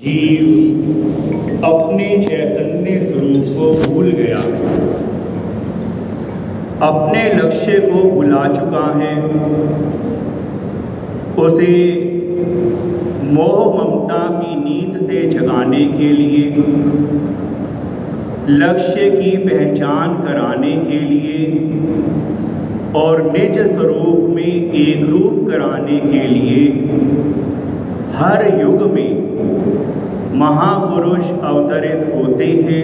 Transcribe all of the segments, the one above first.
जीव अपने चैतन्य स्वरूप को भूल गया, अपने लक्ष्य को भुला चुका है। उसे मोह ममता की नींद से जगाने के लिए, लक्ष्य की पहचान कराने के लिए और निज स्वरूप में एक रूप कराने के लिए हर युग में महापुरुष अवतरित होते हैं,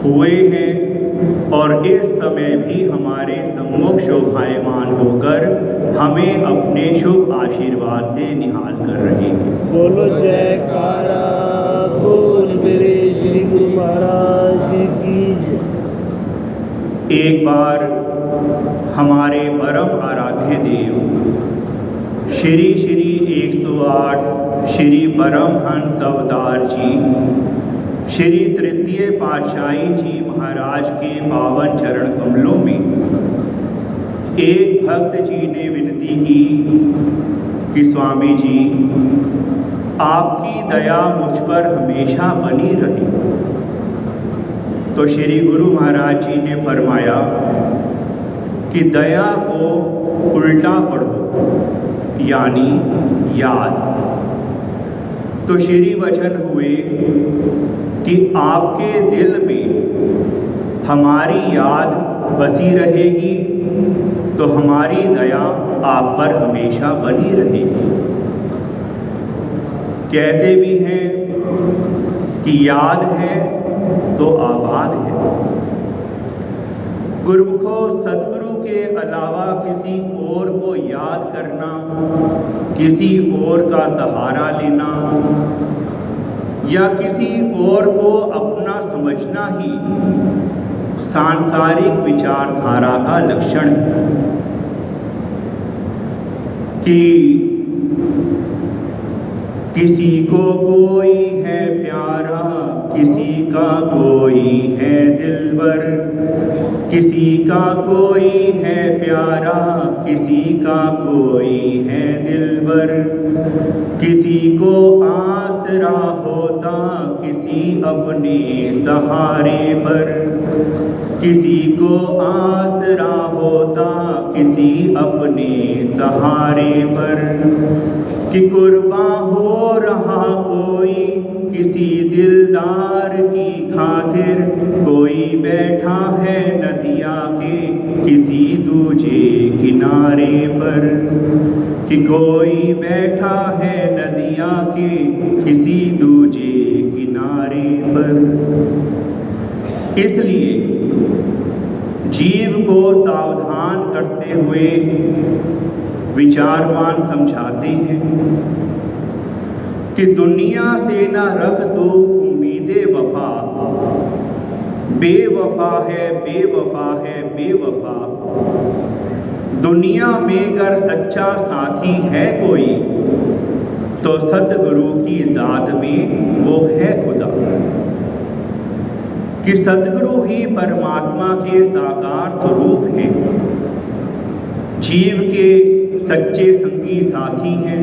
हुए हैं और इस समय भी हमारे सम्मुख शोभायमान होकर हमें अपने शुभ आशीर्वाद से निहाल कर रहे हैं। बोलो जयकारा बोल मेरे श्री गुरु महाराज की। एक बार हमारे परम आराध्य देव श्री 108 श्री परमहंस अवतार जी श्री तृतीय पातशाही जी महाराज के पावन चरण कमलों में एक भक्त जी ने विनती की कि स्वामी जी, आपकी दया मुझ पर हमेशा बनी रहे। तो श्री गुरु महाराज जी ने फरमाया कि दया को उल्टा पढ़ो, यानी याद। तो श्री वचन हुए कि आपके दिल में हमारी याद बसी रहेगी तो हमारी दया आप पर हमेशा बनी रहेगी। कहते भी हैं कि याद है तो आबाद है। गुरुमुखो, सतगुरु के अलावा किसी और को याद करना, किसी और का सहारा लेना या किसी और को अपना समझना ही सांसारिक विचारधारा का लक्षण है। कि किसी को कोई है प्यारा, किसी का कोई है दिलबर, किसी का कोई है प्यारा, किसी का कोई है दिलबर, किसी को आसरा होता किसी अपने सहारे पर, किसी को आसरा होता किसी अपने सहारे पर, कि कुर्बान हो रहा कोई किसी दिलदार की खातिर, कोई बैठा है नदिया के किसी दूजे किनारे पर, कि कोई बैठा है नदिया के किसी दूजे किनारे पर। इसलिए जीव को सावधान करते हुए विचारवान समझाते हैं कि दुनिया से न रख दो उम्मीदे वफा, बेवफा है बेवफा है बेवफा। दुनिया में अगर सच्चा साथी है कोई तो सतगुरु की ज़ात में वो है खुदा। कि सतगुरु ही परमात्मा के साकार स्वरूप हैं, जीव के सच्चे संगी साथी हैं,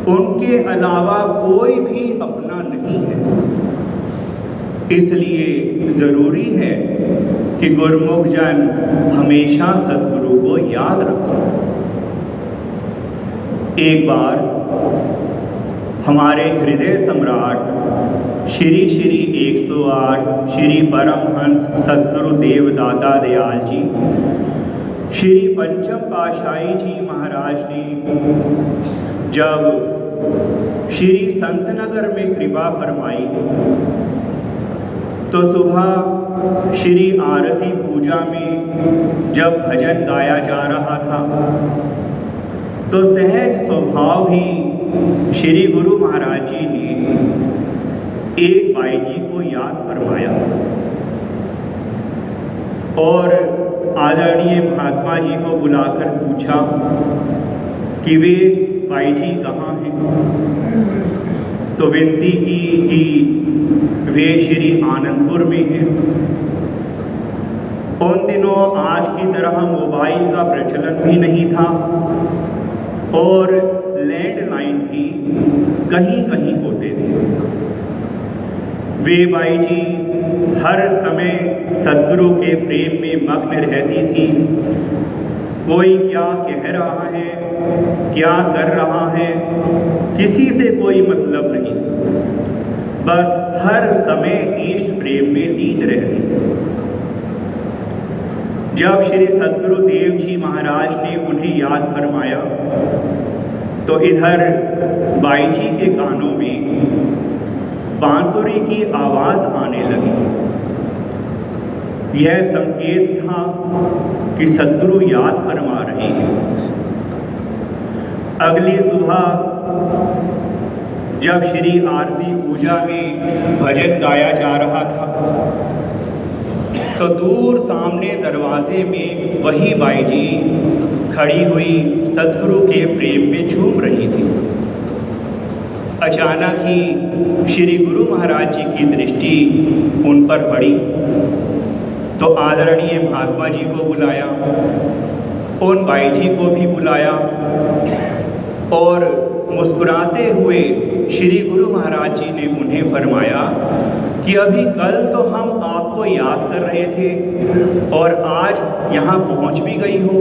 उनके अलावा कोई भी अपना नहीं है। इसलिए ज़रूरी है कि गुरुमुख जन हमेशा सतगुरु को याद रखें। एक बार हमारे हृदय सम्राट श्री 108 श्री परमहंस सद्गुरुदेव दादा दयाल जी श्री पंचम पातशाही जी महाराज ने जब श्री संतनगर में कृपा फरमाई तो सुबह श्री आरती पूजा में जब भजन गाया जा रहा था तो सहज स्वभाव ही श्री गुरु महाराज जी ने एक भाई जी को याद फरमाया और आदरणीय महात्मा जी को बुलाकर पूछा कि वे भाई जी कहाँ हैं। तो विनती की कि वे श्री आनंदपुर में हैं। उन दिनों आज की तरह मोबाइल का प्रचलन भी नहीं था और लैंडलाइन भी कहीं कहीं होता वे बाई जी हर समय सद्गुरु के प्रेम में मग्न रहती थी। कोई क्या कह रहा है, क्या कर रहा है, किसी से कोई मतलब नहीं, बस हर समय इष्ट प्रेम में लीन रहती थी। जब श्री सद्गुरुदेव जी महाराज ने उन्हें याद फरमाया तो इधर बाई जी के कानों में बांसुरी की आवाज़ आने लगी। यह संकेत था कि सद्गुरु याद फरमा रहे हैं। अगली सुबह जब श्री आरती पूजा में भजन गाया जा रहा था तो दूर सामने दरवाजे में वही बाई जी खड़ी हुई सद्गुरु के प्रेम में झूम रही थी। अचानक ही श्री गुरु महाराज जी की दृष्टि उन पर पड़ी तो आदरणीय महात्मा जी को बुलाया, उन बाई जी को भी बुलाया और मुस्कुराते हुए श्री गुरु महाराज जी ने उन्हें फरमाया कि अभी कल तो हम आपको याद कर रहे थे और आज यहाँ पहुँच भी गई हो।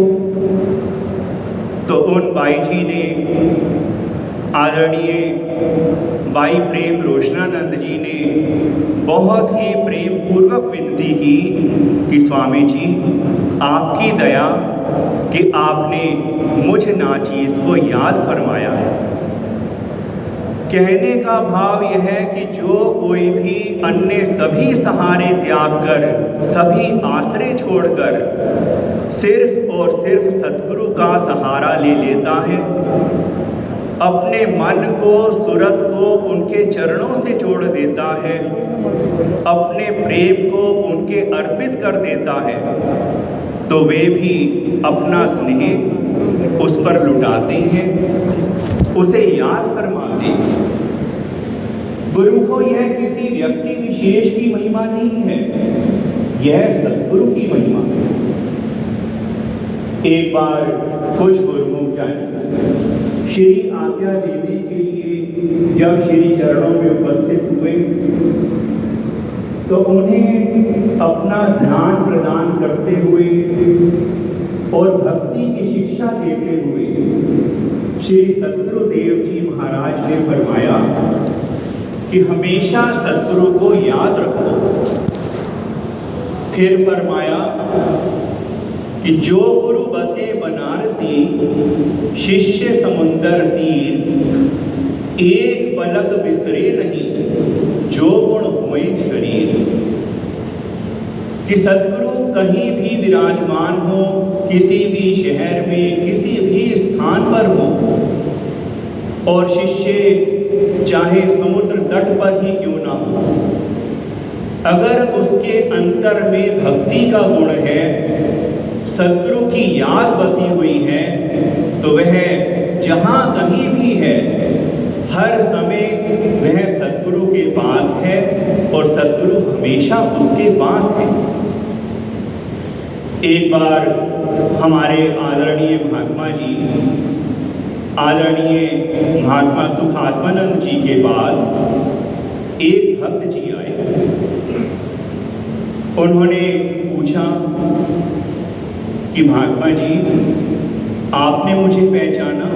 तो उन बाई जी ने आदरणीय बाई प्रेम रोशनानंद जी ने बहुत ही प्रेम पूर्वक विनती की कि स्वामी जी आपकी दया कि आपने मुझ नाचीज़ को याद फरमाया है। कहने का भाव यह है कि जो कोई भी अन्य सभी सहारे त्याग कर, सभी आश्रय छोड़कर सिर्फ और सिर्फ सद्गुरु का सहारा ले लेता है, अपने मन को, सुरत को उनके चरणों से जोड़ देता है, अपने प्रेम को उनके अर्पित कर देता है, तो वे भी अपना स्नेह उस पर लुटाते हैं, उसे याद फरमाते हैं। गुरु को यह किसी व्यक्ति विशेष की महिमा नहीं है, यह सद्गुरु की महिमा है। एक बार कुछ गुरुमुख जन श्री आज्ञा देने के लिए जब श्री चरणों में उपस्थित हुए तो उन्हें अपना ध्यान प्रदान करते हुए और भक्ति की शिक्षा देते हुए श्री सद्गुरुदेव जी महाराज ने फरमाया कि हमेशा सद्गुरु को याद रखो। फिर फरमाया कि जो गुरु बसे बनारसी, शिष्य समुंदर तीर, एक पलक बिसरे नहीं, जो गुण होए शरीर। कि सद्गुरु कहीं भी विराजमान हो, किसी भी शहर में, किसी भी स्थान पर हो, और शिष्य चाहे समुद्र तट पर ही क्यों ना हो, अगर उसके अंतर में भक्ति का गुण है, सद्गुरु की याद बसी हुई है, तो वह जहाँ कहीं भी है, हर समय वह सद्गुरु के पास है और सद्गुरु हमेशा उसके पास है। एक बार हमारे आदरणीय महात्मा जी, आदरणीय महात्मा सुखात्मानंद जी के पास एक भक्त जी आए। उन्होंने पूछा कि महात्मा जी, आपने मुझे पहचाना?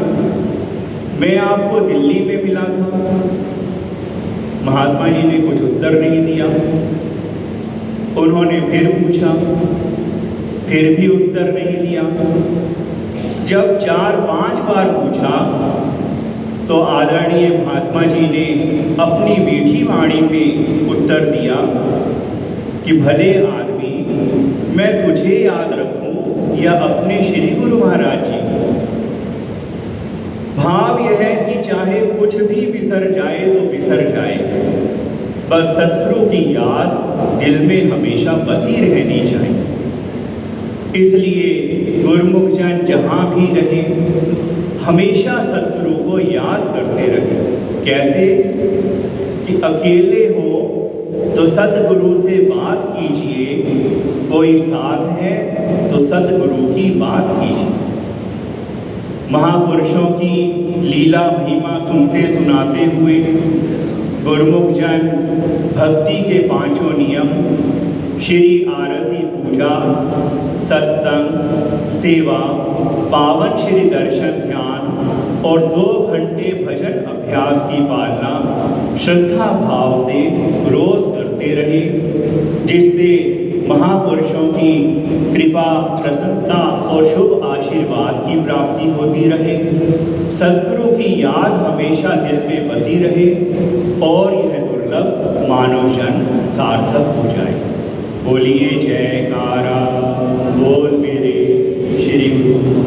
मैं आपको दिल्ली में मिला था। महात्मा जी ने कुछ उत्तर नहीं दिया। उन्होंने फिर पूछा, फिर भी उत्तर नहीं दिया। जब 4-5 बार पूछा तो आदरणीय महात्मा जी ने अपनी मीठी वाणी में उत्तर दिया कि भले आदमी, मैं तुझे याद रखूं या अपने श्री गुरु महाराज जी को। भाव यह है कि चाहे कुछ भी बिसर जाए तो बिसर जाए, बस सद्गुरु की याद दिल में हमेशा बसी रहनी चाहिए। इसलिए गुरुमुख जन जहाँ भी रहे, हमेशा सद्गुरु को याद करते रहे। कैसे? कि अकेले हो तो सद्गुरु से बात कीजिए, कोई साथ है तो सद्गुरु की बात कीजिए। महापुरुषों की लीला महिमा सुनते सुनाते हुए गुरुमुख जन भक्ति के पांचों नियम श्री आरती पूजा, सत्संग, सेवा, पावन श्री दर्शन ध्यान और 2 घंटे भजन अभ्यास की पालना श्रद्धा भाव से रोज करते रहे, जिससे महापुरुषों की कृपा, प्रसन्नता और शुभ आशीर्वाद की प्राप्ति होती रहे। सद्गुरु की याद हमेशा दिल में बसी रहे और यह दुर्लभ मानव जन्म सार्थक हो जाए। बोलिए जयकारा, बोल मेरे श्री गुरु।